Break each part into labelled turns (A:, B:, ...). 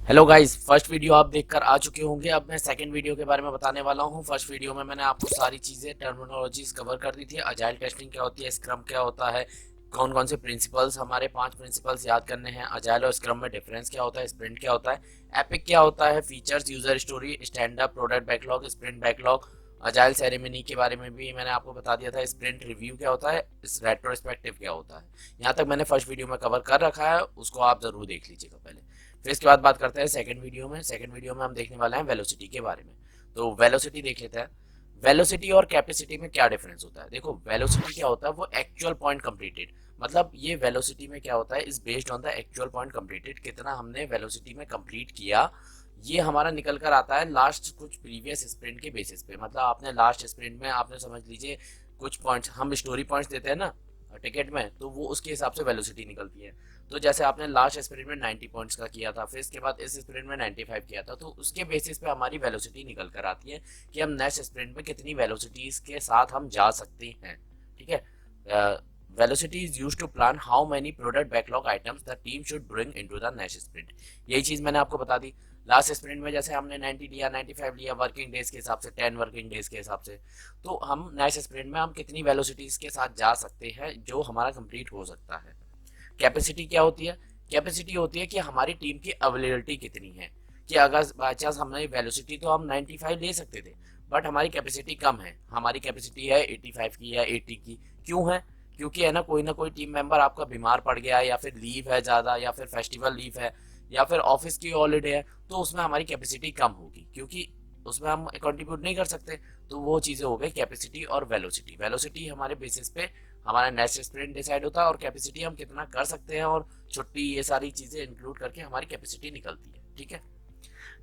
A: Hello guys, first video आप देखकर आ चुके होंगे। अब मैं सेकंड वीडियो के बारे में बताने वाला हूं। फर्स्ट वीडियो में मैंने आपको सारी चीज़ें टर्मिनोलॉजीज कवर कर दी थी। अजाइल टेस्टिंग क्या होती है, स्क्रम क्या होता है, कौन कौन से प्रिंसिपल्स, हमारे 5 प्रिंसिपल्स याद करने हैं। अजाइल और स्क्रम में डिफरेंस क्या होता है, स्प्रिंट क्या होता है, एपिक क्या होता है, features, user story, stand up, product backlog, sprint backlog, agile ceremony के बारे में भी मैंने आपको बता दिया था। स्प्रिंट रिव्यू क्या होता है, रेट्रोस्पेक्टिव क्या होता है। यहाँ तक मैंने फर्स्ट वीडियो में कवर कर रखा है, उसको आप जरूर देख लीजिएगा पहले। फिर इसके बाद बात करते हैं सेकंड वीडियो में। सेकंड वीडियो में हम देखने वाले हैं वेलोसिटी के बारे में। तो वेलोसिटी देख लेते हैं। वेलोसिटी और कैपेसिटी में क्या डिफरेंस होता है। देखो, वेलोसिटी क्या होता है, वो एक्चुअल पॉइंट कंप्लीटेड, मतलब ये वेलोसिटी में क्या होता है, is based on the actual point completed, कितना हमने वेलोसिटी में कंप्लीट किया। ये हमारा निकल कर आता है लास्ट कुछ प्रीवियस स्प्रिंट के बेसिस पे। मतलब आपने लास्ट स्प्रिंट में, आपने समझ लीजिए कुछ पॉइंट्स, हम स्टोरी पॉइंट्स देते हैं ना टिकट में, तो वो उसके हिसाब से वेलोसिटी निकलती है। तो जैसे आपने लास्ट स्प्रिंट में 90 पॉइंट्स का किया था, फिर इसके बाद इस स्प्रिंट में 95 किया था, तो उसके बेसिस पे हमारी वेलोसिटी निकल कर आती है कि हम नेक्स्ट स्प्रिंट में कितनी वेलोसिटीज के साथ हम जा सकते हैं। ठीक है। Velocity is used to plan how many product backlog items the team should bring into the next sprint. यही चीज मैंने आपको बता दी। लास्ट स्प्रिंट में जैसे हमने 90 लिया, 95 लिया वर्किंग डेज के हिसाब से, 10 वर्किंग डेज के हिसाब से, तो हम नेक्स्ट स्प्रिंट में हम कितनी वेलोसिटीज के साथ जा सकते हैं जो हमारा कंप्लीट हो सकता है। कैपेसिटी क्या होती है, कैपेसिटी होती है कि हमारी टीम की अवेलेबिलिटी कितनी है। कि अगर बाई चांस हमने वेलोसिटी तो हम 95 ले सकते थे, बट हमारी कैपेसिटी कम है, हमारी कैपेसिटी है 85 की या 80 की। क्यों है, क्योंकि है ना कोई टीम मेंबर आपका बीमार पड़ गया है, या फिर लीव है ज़्यादा, या फिर फेस्टिवल लीव है, या फिर ऑफिस की हॉलीडे है, तो उसमें हमारी कैपेसिटी कम होगी, क्योंकि उसमें हम कंट्रीब्यूट नहीं कर सकते। तो वो चीज़ें हो गई कैपेसिटी और वेलोसिटी। वेलोसिटी हमारे बेसिस पे हमारा नेक्स्ट स्प्रिंट डिसाइड होता है, और कैपेसिटी हम कितना कर सकते हैं, और छुट्टी, ये सारी चीज़ें इंक्लूड करके हमारी कैपेसिटी निकलती है। ठीक है।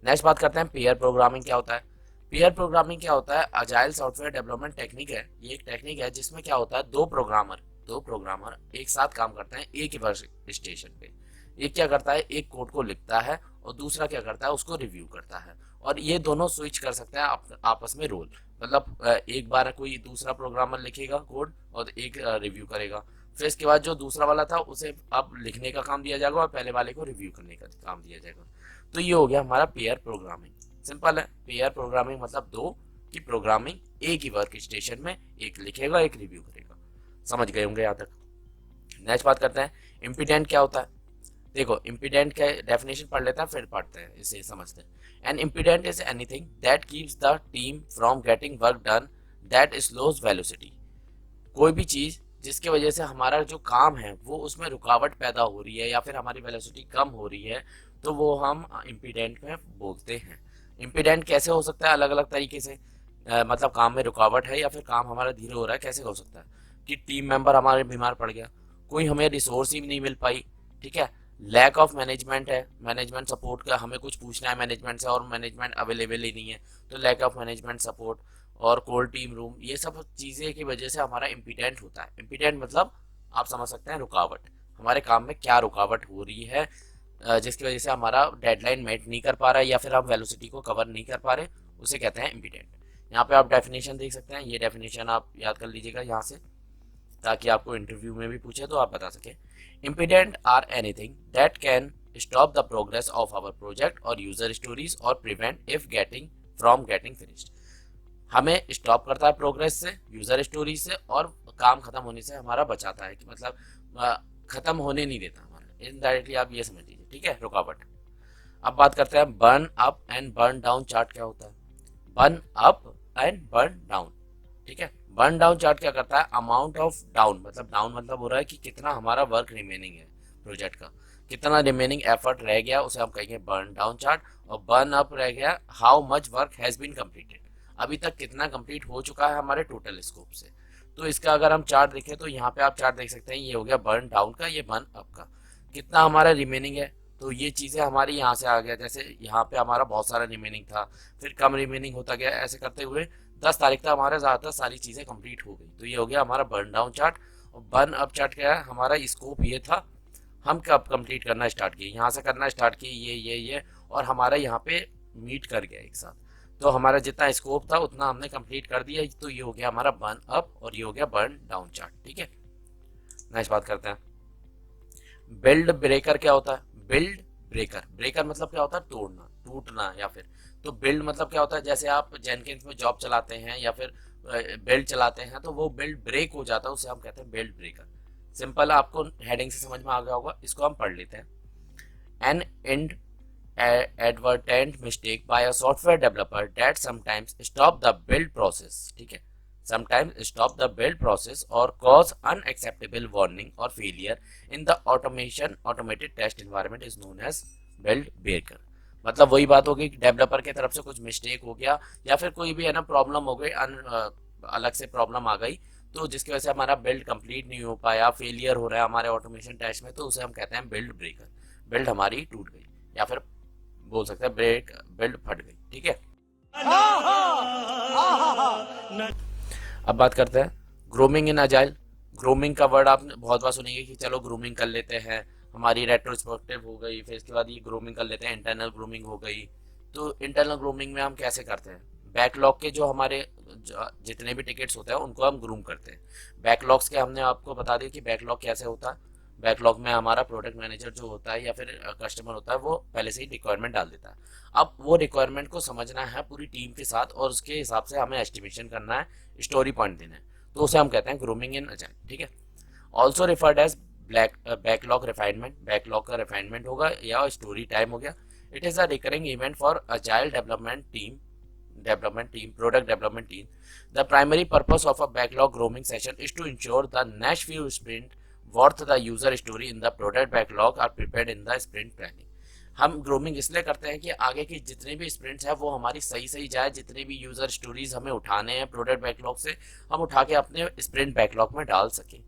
A: नेक्स्ट बात करते हैं पेयर प्रोग्रामिंग क्या होता है। पेयर प्रोग्रामिंग क्या होता है, अजाइल सॉफ्टवेयर डेवलपमेंट टेक्निक है। ये एक टेक्निक है जिसमें क्या होता है, दो प्रोग्रामर एक साथ काम करते हैं एक ही वर्क स्टेशन पे। एक क्या करता है, एक कोड को लिखता है, और दूसरा क्या करता है, उसको रिव्यू करता है। और ये दोनों स्विच कर सकते हैं आपस में रोल। मतलब एक बार कोई दूसरा प्रोग्रामर लिखेगा कोड और एक रिव्यू करेगा। फिर इसके बाद जो दूसरा वाला था उसे अब लिखने का काम दिया जाएगा, और पहले वाले को रिव्यू करने का काम दिया जाएगा। तो ये हो गया हमारा पेयर प्रोग्रामिंग। सिंपल है, पेयर प्रोग्रामिंग मतलब दो की प्रोग्रामिंग एक ही वर्क स्टेशन में, एक लिखेगा एक रिव्यू करेगा। समझ गए होंगे यहाँ तक। नेक्स्ट बात करते हैं इम्पीडेंट क्या होता है। देखो, इम्पीडेंट का डेफिनेशन पढ़ लेते हैं फिर पढ़ते हैं, इसे समझते हैं। An impediment is anything that keeps the team from getting work done that slows velocity. कोई भी चीज जिसकी वजह से हमारा जो काम है वो उसमें रुकावट पैदा हो रही है, या फिर हमारी वेलोसिटी कम हो रही है, तो वो हम इम्पीडेंट में बोलते हैं। इम्पीडेंट कैसे हो सकता है, अलग अलग तरीके से। मतलब काम में रुकावट है, या फिर काम हमारा धीरे हो रहा है, कैसे हो सकता है कि टीम मेंबर हमारे बीमार पड़ गया, कोई हमें रिसोर्स ही नहीं मिल पाई। ठीक है। लैक ऑफ मैनेजमेंट है, मैनेजमेंट सपोर्ट का, हमें कुछ पूछना है मैनेजमेंट से और मैनेजमेंट अवेलेबल ही नहीं है, तो लैक ऑफ मैनेजमेंट सपोर्ट। और कोल्ड टीम रूम, ये सब चीज़ें की वजह से हमारा इम्पीडेंट होता है। इम्पीडेंट मतलब आप समझ सकते हैं रुकावट, हमारे काम में क्या रुकावट हो रही है, जिसकी वजह से हमारा डेडलाइन मेट नहीं कर पा रहा है, या फिर हम वेलोसिटी को कवर नहीं कर पा रहे, उसे कहते हैं इम्पीडेंट। यहाँ पे आप डेफिनेशन देख सकते हैं, ये डेफिनेशन आप याद कर लीजिएगा यहाँ से, ताकि आपको इंटरव्यू में भी पूछे तो आप बता सके। Impediment are anything that can stop the progress of our project और यूजर स्टोरीज और prevent if getting from getting finished. हमें स्टॉप करता है प्रोग्रेस से, यूजर स्टोरी से, और काम खत्म होने से हमारा बचाता है, कि मतलब खत्म होने नहीं देता हमारा। इनडायरेक्टली आप ये समझ लीजिए। ठीक है, रुकावट। अब बात करते हैं burn up and burn down chart क्या होता है। Burn up and burn down. ठीक है। बर्न डाउन चार्ट क्या करता है, अमाउंट ऑफ डाउन, मतलब डाउन मतलब हो रहा है कि कितना हमारा वर्क रिमेनिंग है प्रोजेक्ट का, कितना रिमेनिंग एफर्ट रह गया, उसे हम कहेंगे बर्न डाउन चार्ट। और बर्न अप रह गया how much work has been completed, अभी तक कितना कंप्लीट हो चुका है हमारे टोटल स्कोप से। तो इसका अगर हम चार्ट देखें तो यहाँ पे आप चार्ट देख सकते हैं, ये हो गया बर्न डाउन का, ये बर्न अप का, कितना हमारा रिमेनिंग है। तो ये चीज़ें हमारी यहाँ से आ गया, जैसे यहाँ पे हमारा बहुत सारा रिमेनिंग था, फिर कम रिमेनिंग होता गया, ऐसे करते हुए 10 तारीख तक हमारे ज़्यादातर सारी चीज़ें कंप्लीट हो गई। तो ये हो गया हमारा बर्न डाउन चार्ट। और बर्न अप चार्ट क्या है, हमारा स्कोप ये था, हम कब कंप्लीट करना स्टार्ट किए, यहाँ से करना स्टार्ट किए, ये और हमारा यहाँ पे मीट कर गया एक साथ। तो हमारा जितना स्कोप था उतना हमने कंप्लीट कर दिया। तो ये हो गया हमारा बर्न अप, और ये हो गया बर्न डाउन चार्ट। ठीक है। नेक्स्ट बात करते हैं बिल्ड ब्रेकर क्या होता है। बिल्ड ब्रेकर, ब्रेकर मतलब क्या होता है, तोड़ना, टूटना। या फिर तो बिल्ड मतलब क्या होता है, जैसे आप जेनकिंस में जॉब चलाते हैं या फिर बिल्ड चलाते हैं तो वो बिल्ड ब्रेक हो जाता है, उसे हम कहते हैं बिल्ड ब्रेकर। सिंपल, आपको हेडिंग से समझ में आ गया होगा, इसको हम पढ़ लेते हैं। एन इंड advertent mistake by a software developer that sometimes stop the build process, ठीक है, sometimes stop the build process or cause unacceptable warning or failure in the automated test environment is known as build breaker। मतलब वही बात हो गई कि developer की तरफ से कुछ मिस्टेक हो गया या फिर कोई भी है ना प्रॉब्लम हो गई, अलग से प्रॉब्लम आ गई, तो जिसकी वजह से हमारा बिल्ड कंप्लीट नहीं हो पाया, फेलियर हो रहा है हमारे ऑटोमेशन टेस्ट में, तो उसे हम कहते हैं बिल्ड ब्रेकर। बिल्ड हमारी टूट गई या फिर बोल सकते हैं ब्रेक, बिल्ड फट गई, ठीक है। अब बात करते हैं ग्रूमिंग इन अजाइल। ग्रूमिंग का वर्ड आपने बहुत बार सुनेंगे कि चलो ग्रूमिंग कर लेते हैं, हमारी रेट्रोस्पेक्टिव हो गई, फिर इसके बाद ये ग्रूमिंग कर लेते हैं, इंटरनल ग्रूमिंग हो गई। तो इंटरनल ग्रूमिंग में हम कैसे करते हैं, बैकलॉग के जो हमारे जितने भी टिकट्स होते हैं उनको हम ग्रूम करते हैं। बैकलॉग्स के हमने आपको बता दिया कि बैकलॉग कैसे होता है। बैकलॉग में हमारा प्रोडक्ट मैनेजर जो होता है या फिर कस्टमर होता है वो पहले से ही रिक्वायरमेंट डाल देता है। अब वो रिक्वायरमेंट को समझना है पूरी टीम के साथ और उसके हिसाब से हमें एस्टिमेशन करना है, स्टोरी पॉइंट देना है, तो उसे हम कहते हैं ग्रूमिंग इन अजाइल, ठीक है। Also referred as backlog refinement, backlog का रिफाइनमेंट होगा या स्टोरी टाइम हो गया। It is a recurring event for agile development team, product development team. The primary purpose of a backlog grooming session is to ensure the next few sprint worth the user story in the product backlog are prepared in the sprint planning। हम grooming इसलिए करते हैं कि आगे की जितने भी sprints है वो हमारी सही सही जाए, जितने भी यूजर स्टोरीज हमें उठाने हैं प्रोडक्ट बैकलॉग से, हम उठा के अपने स्प्रिंट बैकलॉग में डाल सकें,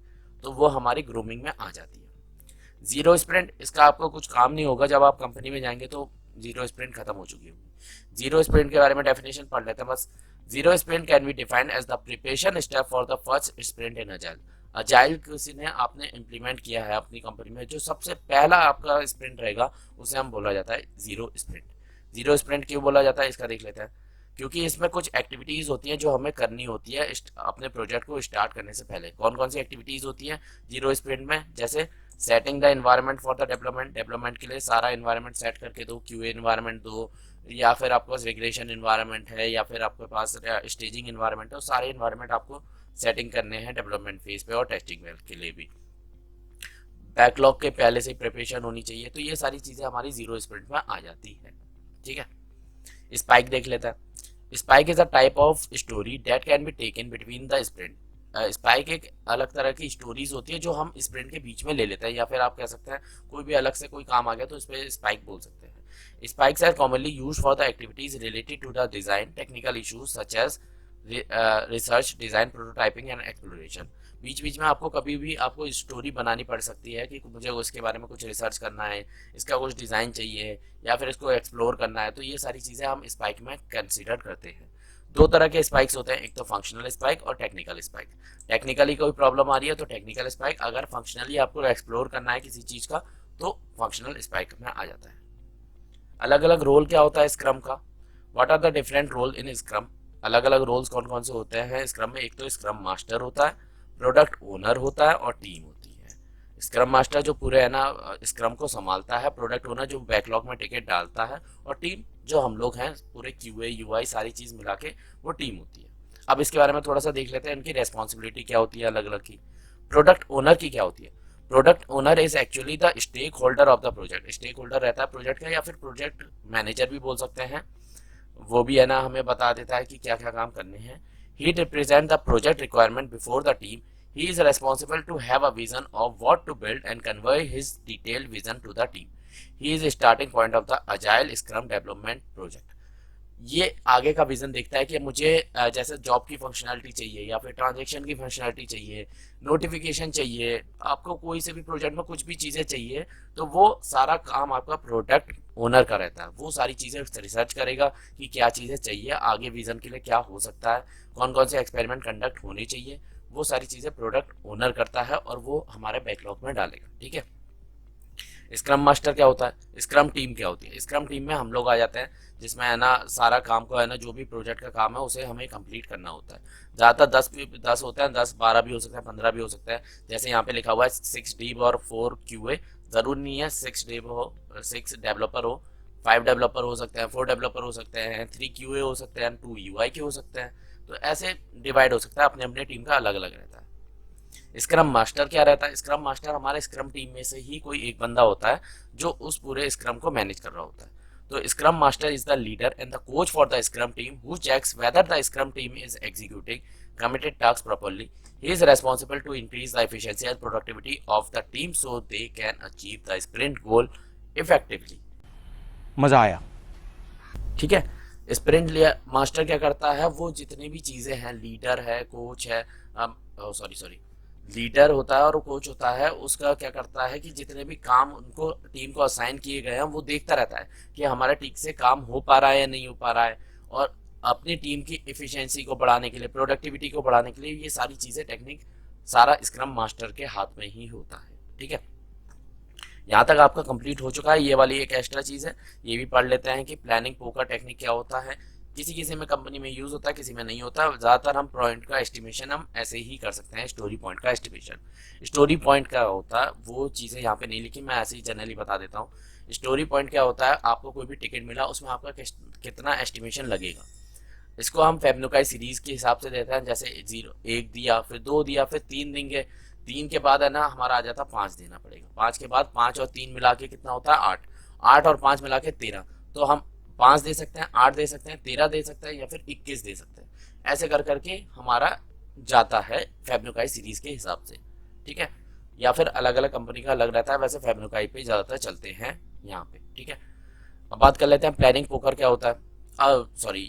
A: तो वो हमारी ग्रूमिंग में आ जाती है। जीरो स्प्रिंट, इसका आपको कुछ काम नहीं होगा, जब आप कंपनी में जाएंगे तो जीरो स्प्रिंट खत्म हो चुकी होगी। जीरो स्प्रिंट के बारे में डेफिनेशन पढ़ लेते हैं बस। Zero sprint can be defined as the preparation step for the first sprint in agile. Agile किसी ने आपने इम्प्लीमेंट किया है अपनी कंपनी में, जो सबसे पहला आपका स्प्रिंट रहेगा उसे हम बोला जाता है जीरो स्प्रिंट। जीरो स्प्रिंट क्यों बोला जाता है इसका देख लेते हैं। क्योंकि इसमें कुछ एक्टिविटीज़ होती हैं जो हमें करनी होती है अपने प्रोजेक्ट को स्टार्ट करने से पहले। कौन कौन सी एक्टिविटीज़ होती हैं जीरो स्प्रिंट में, जैसे setting the environment for the development, development के लिए सारा एनवायरनमेंट सेट करके दो, क्यूए एनवायरनमेंट दो, या फिर आपके पास रिग्रेशन एनवायरनमेंट है या फिर आपके पास स्टेजिंग एनवायरनमेंट है, सारे एनवायरनमेंट आपको सेटिंग करने हैं डेवलपमेंट फेज पे और टेस्टिंग के लिए भी। बैकलॉग के पहले से प्रिपरेशन होनी चाहिए, तो ये सारी चीज़ें हमारी जीरो स्प्रिंट में आ जाती है, ठीक है। स्पाइक देख लेता है। Spike is a type of story that can be taken between the sprint. Spike एक अलग तरह की स्टोरीज होती है जो हम स्प्रिंट के बीच में ले लेते हैं, या फिर आप कह सकते हैं कोई भी अलग से कोई काम आ गया तो इस पर स्पाइक बोल सकते हैं। Spikes are commonly used for the activities related to the design technical issues such as research, design, prototyping and exploration. बीच बीच में आपको कभी भी आपको स्टोरी बनानी पड़ सकती है कि मुझे उसके बारे में कुछ रिसर्च करना है, इसका कुछ डिज़ाइन चाहिए या फिर इसको एक्सप्लोर करना है, तो ये सारी चीज़ें हम स्पाइक में कंसीडर करते हैं। दो तरह के स्पाइक्स होते हैं, एक तो फंक्शनल स्पाइक और टेक्निकल स्पाइक। टेक्निकली कोई प्रॉब्लम आ रही है तो टेक्निकल स्पाइक, अगर फंक्शनली आपको एक्सप्लोर करना है किसी चीज़ का तो फंक्शनल स्पाइक में आ जाता है। अलग अलग रोल क्या होता है स्क्रम का, what are the different role in scrum. अलग अलग रोल्स कौन कौन से होते हैं स्क्रम में। एक तो स्क्रम मास्टर होता है, प्रोडक्ट ओनर होता है और टीम होती है। स्क्रम मास्टर जो पूरे है ना स्क्रम को संभालता है, प्रोडक्ट ओनर जो बैकलॉग में टिकट डालता है, और टीम जो हम लोग हैं पूरे क्यूए यूआई सारी चीज़ मिला के वो टीम होती है। अब इसके बारे में थोड़ा सा देख लेते हैं, इनकी रेस्पॉन्सिबिलिटी क्या होती है अलग अलग की। प्रोडक्ट ओनर की क्या होती है। Product owner is actually the stake holder of the project. Stake holder रहता है प्रोजेक्ट का, या फिर प्रोजेक्ट मैनेजर भी बोल सकते हैं, वो भी है ना हमें बता देता है कि क्या क्या काम करने हैं। He represent the project requirement before the team. He is responsible to have a vision of what to build and convey his detailed vision to the team. He is a starting point of the Agile Scrum Development Project. ये आगे का vision देखता है कि मुझे जैसे job की functionality चाहिए या फिर ट्रांजैक्शन की फंक्शनैलिटी चाहिए, नोटिफिकेशन चाहिए, आपको कोई से भी प्रोजेक्ट में कुछ भी चीज़ें चाहिए, तो वो सारा काम आपका प्रोडक्ट ओनर का रहता है। वो सारी चीज़ें रिसर्च करेगा कि क्या चीज़ें चाहिए, आगे विजन के लिए क्या हो सकता है, कौन कौन से एक्सपेरिमेंट कंडक्ट होने चाहिए, वो सारी चीज़ें प्रोडक्ट ओनर करता है और वो हमारे बैकलॉग में डालेगा, ठीक है। स्क्रम मास्टर क्या होता है। स्क्रम टीम क्या होती है। स्क्रम टीम में हम लोग आ जाते हैं, जिसमें है ना सारा काम को है ना जो भी प्रोजेक्ट का काम है उसे हमें कंप्लीट करना होता है। ज़्यादातर 10 होता है, 10 12 भी हो सकता है, 15 भी हो सकता है। जैसे यहाँ पे लिखा हुआ है 6 डीव और 4 QA, ज़रूरी नहीं है 6 डेवलपर हो, 5 डेवलपर हो सकते हैं, 4 डेवलपर हो सकते हैं, 3 QA हो सकते हैं, 2 UI के हो सकते हैं। तो ऐसे डिवाइड हो सकता है, अपने अपने टीम का अलग अलग रहता है। स्क्रम मास्टर क्या रहता है? स्क्रम मास्टर हमारे स्क्रम टीम में से ही कोई एक बंदा होता है जो उस पूरे स्क्रम को मैनेज कर रहा होता है। तो scrum master is the leader and the coach for the scrum team who checks whether the scrum team is executing committed tasks properly. He is responsible to increase the efficiency and productivity of the team so they can achieve the sprint goal effectively.
B: मजा आया।
A: ठीक है, sprint master क्या करता है? वो जितनी भी चीजें हैं, लीडर है, कोच है, लीडर होता है और कोच होता है, उसका क्या करता है कि जितने भी काम उनको टीम को असाइन किए गए हैं वो देखता रहता है कि हमारा ठीक से काम हो पा रहा है या नहीं हो पा रहा है, और अपनी टीम की एफिशिएंसी को बढ़ाने के लिए, प्रोडक्टिविटी को बढ़ाने के लिए ये सारी चीज़ें, टेक्निक सारा स्क्रम मास्टर के हाथ में ही होता है। ठीक है, यहाँ तक आपका कंप्लीट हो चुका है। ये वाली एक एक्स्ट्रा चीज़ है, ये भी पढ़ लेते हैं कि प्लानिंग पोकर टेक्निक क्या होता है। किसी किसी में कंपनी में यूज़ होता है, किसी में नहीं होता। ज़्यादातर हम पॉइंट का एस्टिमेशन हम ऐसे ही कर सकते हैं। स्टोरी पॉइंट का एस्टिमेशन, स्टोरी पॉइंट क्या होता है वो चीज़ें यहाँ पे नहीं लिखी, मैं ऐसे ही जनरली बता देता हूँ। स्टोरी पॉइंट क्या होता है? आपको कोई भी टिकट मिला, उसमें आपका कितना एस्टिमेशन लगेगा, इसको हम फेबनुकाई सीरीज के हिसाब से देते हैं। जैसे 1 दिया, फिर 2 दिया, फिर 3 देंगे। 3 के बाद है ना हमारा आ जाता 5 देना पड़ेगा। 5 के बाद 5 और 3 मिला के कितना होता है? 8। 8 और 5 मिला के 13। तो हम 5 दे सकते हैं, 8 दे सकते हैं, 13 दे सकते हैं, या फिर 21 दे सकते हैं। ऐसे कर करके हमारा जाता है फेबनुकाई सीरीज के हिसाब से। ठीक है, या फिर अलग अलग कंपनी का अलग रहता है, वैसे फेबनुकाई पे ज़्यादातर चलते हैं यहाँ पे। ठीक है, अब बात कर लेते हैं प्लानिंग पोकर क्या होता है।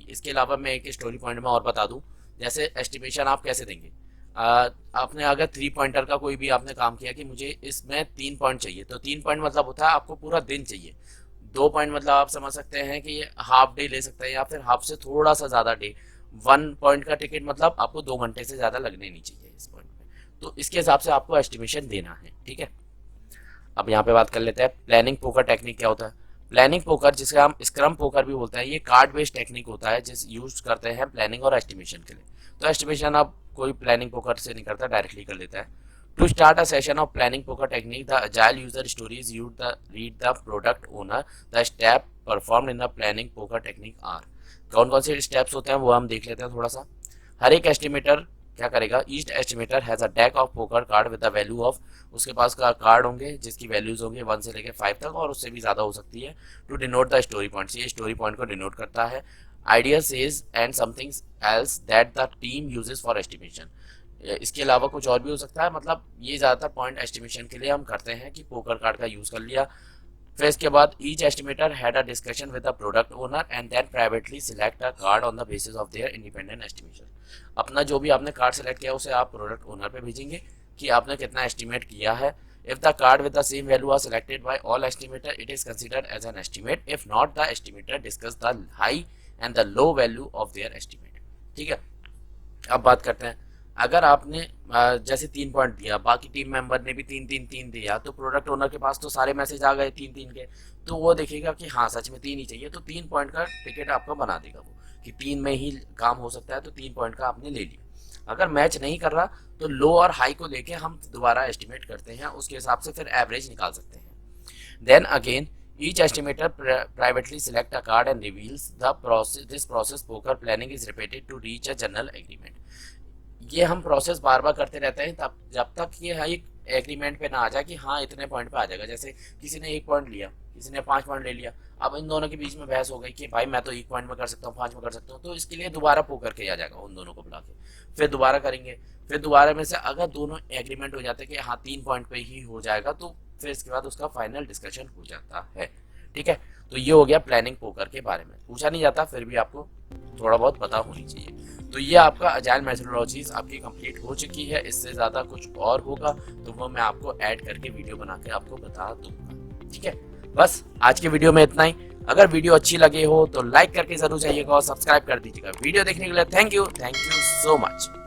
A: इसके अलावा मैं एक स्टोरी पॉइंट में और बता दूं, जैसे एस्टिमेशन आप कैसे देंगे। आपने अगर 3 पॉइंटर का कोई भी आपने काम किया कि मुझे इसमें 3 पॉइंट चाहिए, तो 3 पॉइंट मतलब होता है आपको पूरा दिन चाहिए। 2 पॉइंट मतलब आप समझ सकते हैं कि ये हाफ डे ले सकते हैं, या फिर हाफ से थोड़ा सा ज़्यादा डे। 1 पॉइंट का टिकट मतलब आपको 2 घंटे से ज़्यादा लगने नहीं चाहिए इस पॉइंट में। तो इसके हिसाब से आपको एस्टिमेशन देना है। ठीक है, अब यहाँ पे बात कर लेते हैं प्लानिंग पोकर टेक्निक क्या होता है। प्लानिंग पोकर, जिसे हम स्क्रम पोकर भी बोलते हैं, ये कार्ड बेस्ड टेक्निक होता है जिस यूज करते हैं प्लानिंग और एस्टिमेशन के लिए। तो एस्टिमेशन आप कोई प्लानिंग पोकर से नहीं करता, डायरेक्टली कर लेता है। To start a session of planning poker technique, the agile user stories use the read the product owner the step perform in the planning poker technique are. कौन कौन से स्टेप्स होते हैं वो हम देख लेते हैं थोड़ा सा। हर एक एस्टिमेटर क्या करेगा? Each estimator has a deck of poker card with the value of, उसके पास का कार्ड होंगे जिसकी वैल्यूज होंगे 1 से लेकर 5 तक, और उससे भी ज़्यादा हो सकती है। To denote the story points, ये स्टोरी पॉइंट को डिनोट करता है। Idea says and something else that the team uses for estimation, इसके अलावा कुछ और भी हो सकता है। मतलब ये ज़्यादातर पॉइंट एस्टिमेशन के लिए हम करते हैं कि पोकर कार्ड का यूज़ कर लिया। फिर इसके बाद each estimator had a discussion with the product owner and then privately select a card on the basis of their independent estimation. अपना जो भी आपने कार्ड सेलेक्ट किया उसे आप प्रोडक्ट ओनर पे भेजेंगे कि आपने कितना एस्टिमेट किया है। If the card with the same value are selected by all estimator, it is considered as an estimate. If not, the estimator discuss the high and the low value of their estimate. ठीक है, अब बात करते हैं, अगर आपने जैसे 3 point दिया, बाकी टीम मेंबर ने भी 3 दिया, तो प्रोडक्ट ओनर के पास तो सारे मैसेज आ गए 3 के, तो वो देखेगा कि हाँ सच में 3 ही चाहिए, तो 3 पॉइंट का टिकट आपका बना देगा वो कि 3 में ही काम हो सकता है, तो 3 पॉइंट का आपने ले लिया। अगर मैच नहीं कर रहा तो लो और हाई को लेके हम दोबारा एस्टिमेट करते हैं, उसके हिसाब से फिर एवरेज निकाल सकते हैं। Then again each estimator privately select a card and reveals the process. This process poker planning is repeated to reach a general agreement. ये हम प्रोसेस बार बार करते रहते हैं तब जब तक ये एक एग्रीमेंट पे ना आ जाए कि हाँ इतने पॉइंट पे आ जाएगा। जैसे किसी ने 1 पॉइंट लिया, किसी ने 5 पॉइंट ले लिया, अब इन दोनों के बीच में बहस हो गई कि भाई मैं तो 1 पॉइंट में कर सकता हूँ, 5 में कर सकता हूँ, तो इसके लिए दोबारा पोकर के आ जाएगा उन दोनों को बुला के, फिर दोबारा करेंगे, फिर दोबारा में से अगर दोनों एग्रीमेंट हो जाते हैं कि हाँ 3 पॉइंट पे ही हो जाएगा, तो फिर इसके बाद उसका फाइनल डिस्कशन हो जाता है। ठीक है, तो ये हो गया प्लानिंग पोकर के बारे में। पूछा नहीं जाता, फिर भी आपको थोड़ा बहुत पता होनी चाहिए। तो ये आपका अजाइल मेथोडोलॉजीज आपकी कंप्लीट हो चुकी है। इससे ज़्यादा कुछ और होगा तो वो मैं आपको ऐड करके वीडियो बना के आपको बता दूंगा। ठीक है, बस आज की वीडियो में इतना ही। अगर वीडियो अच्छी लगे हो तो लाइक करके जरूर जाइएगा और सब्सक्राइब कर दीजिएगा। वीडियो देखने के लिए थैंक यू सो मच।